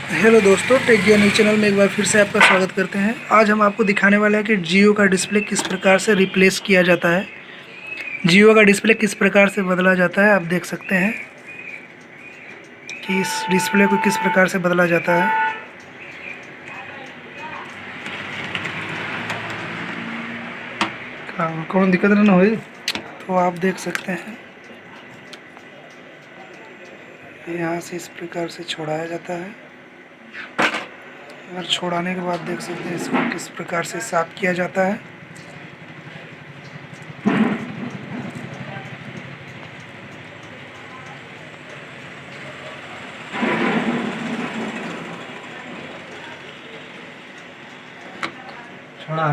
Hello दोस्तों, take ज्ञान news channel में एक बार फिर से आपका स्वागत करते हैं। आज हम आपको दिखाने वाले हैं कि जियो का डिस्प्ले किस प्रकार से रिप्लेस किया जाता है, जियो का डिस्प्ले किस प्रकार से बदला जाता है। आप देख सकते हैं कि इस डिस्प्ले को किस प्रकार से बदला जाता है। कौन दिक्कत ना हुई तो आप देख सकते हैं यहाँ से इस प्रकार से छोड़ाया जाता है और छोड़ाने के बाद देख सकते हैं इसको किस प्रकार से साफ किया जाता है। छोड़ा